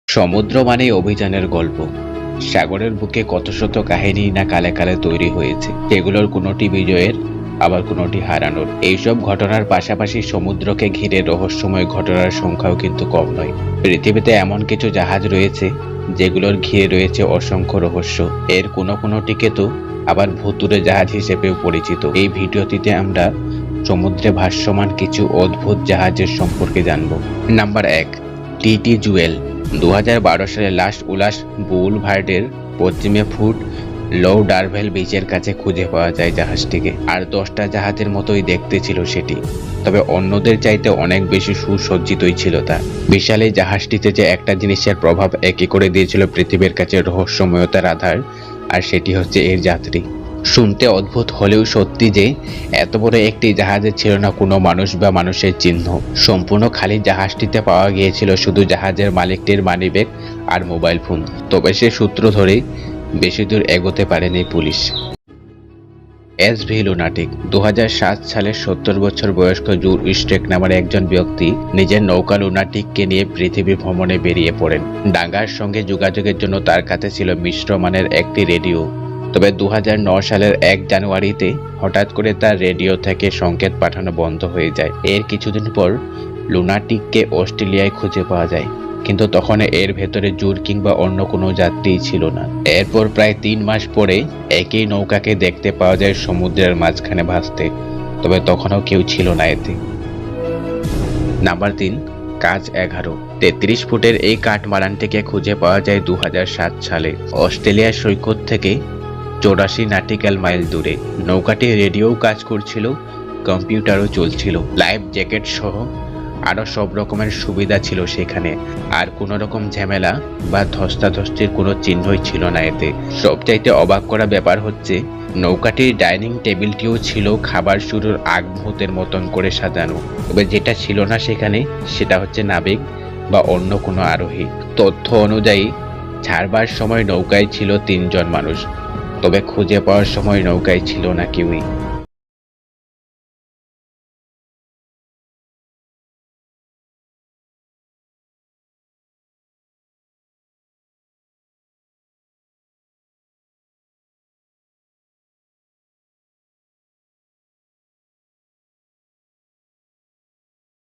সমুদ্র মানেই অভিযানের গল্প। সাগরের বুকে কত শত কাহিনী না কালে কালে তৈরি হয়েছে, সেগুলোর কোনোটি বিজয়ের, আবার কোনোটি হারানোর। এইসব ঘটনার পাশাপাশি সমুদ্রকে ঘিরে রহস্যময় ঘটনার সংখ্যাও কিন্তু কম নয়। পৃথিবীতে এমন কিছু জাহাজ রয়েছে যেগুলোর ঘিরে রয়েছে অসংখ্য রহস্য। এর কোনোটিকে তো আবার ভুতুড়ে জাহাজ হিসেবেও পরিচিত। এই ভিডিওটিতে আমরা সমুদ্রে ভাসমান কিছু অদ্ভুত জাহাজের সম্পর্কে জানব। Number 1, TT Jewel. 2012 সালে লাস উলাস বুলভার্ডের পশ্চিমে ফুট লৌ ডারভেল বিচের কাছে খুঁজে পাওয়া যায় জাহাজটিকে। আর 10টা জাহাজের মতোই দেখতে ছিল সেটি, তবে অন্যদের চাইতে অনেক বেশি সুসজ্জিতই ছিল তা। বিশাল এই জাহাজটিতে যে একটা জিনিসের প্রভাব একই করে দিয়েছিল পৃথিবীর কাছে রহস্যময়তার আধার, আর সেটি হচ্ছে এর যাত্রী। শুনতে অদ্ভুত হলেও সত্যি যে এত বড় একটি জাহাজে ছিল না কোনো মানুষ বা মানুষের চিহ্ন। সম্পূর্ণ খালি জাহাজটিতে পাওয়া গিয়েছিল শুধু জাহাজের মালিকটির মানিব্যাগ আর মোবাইল ফোন। তবে সে সূত্র ধরে বেশি দূর এগোতে পারেনি পুলিশ। SV lunatic. 2007 সালে 70 বছর বয়স্ক জুর স্ট্রেক নামের একজন ব্যক্তি নিজের নৌকা লুনাটিককে নিয়ে পৃথিবী ভ্রমণে বেরিয়ে পড়েন। ডাঙ্গার সঙ্গে যোগাযোগের জন্য তার কাছে ছিল মিশ্র মানের একটি রেডিও। তবে 2009 সালের 1 জানুয়ারিতে হঠাৎ করে তার রেডিও থেকে সংকেত পাঠানো বন্ধ হয়ে যায়। এর কিছুদিন পর লুনাটিককে অস্ট্রেলিয়ায় খুঁজে পাওয়া যায়, কিন্তু তখন এর ভেতরে জুর কিংবা অন্য কোনো যাত্রী ছিল না। এরপর প্রায় 3 মাস পরে একই নৌকাকে দেখতে পাওয়া যায় সমুদ্রের মাঝখানে ভাসতে, তবে তখনও কেউ ছিল না এতে। নাম্বার 3, কাজ 11। 33 ফুটের এই কাঠমারানটিকে খুঁজে পাওয়া যায় 2007 সালে অস্ট্রেলিয়ার সৈকত থেকে 84 নটিক্যাল মাইল দূরে। নৌকাটি রেডিও কাজ করছিল, কম্পিউটারও চলছিল, লাইফ জ্যাকেট সহ আরও সব রকমের সুবিধা ছিল সেখানে। আর কোনো রকম ঝামেলা বা ধস্তাধস্তির কোনো চিহ্নই ছিল না এতে। সবচাইতে অবাক করা ব্যাপার হচ্ছে নৌকাটির ডাইনিং টেবিলটিও ছিল খাবার শুরুর আগ মুহূর্তের মতন করে সাজানো। তবে যেটা ছিল না সেখানে সেটা হচ্ছে নাবিক বা অন্য কোনো আরোহী। তথ্য অনুযায়ী ছাড়বার সময় নৌকায় ছিল 3 জন মানুষ, তবে খুঁজে পাওয়ার সময় নৌকায় ছিল না কেউই।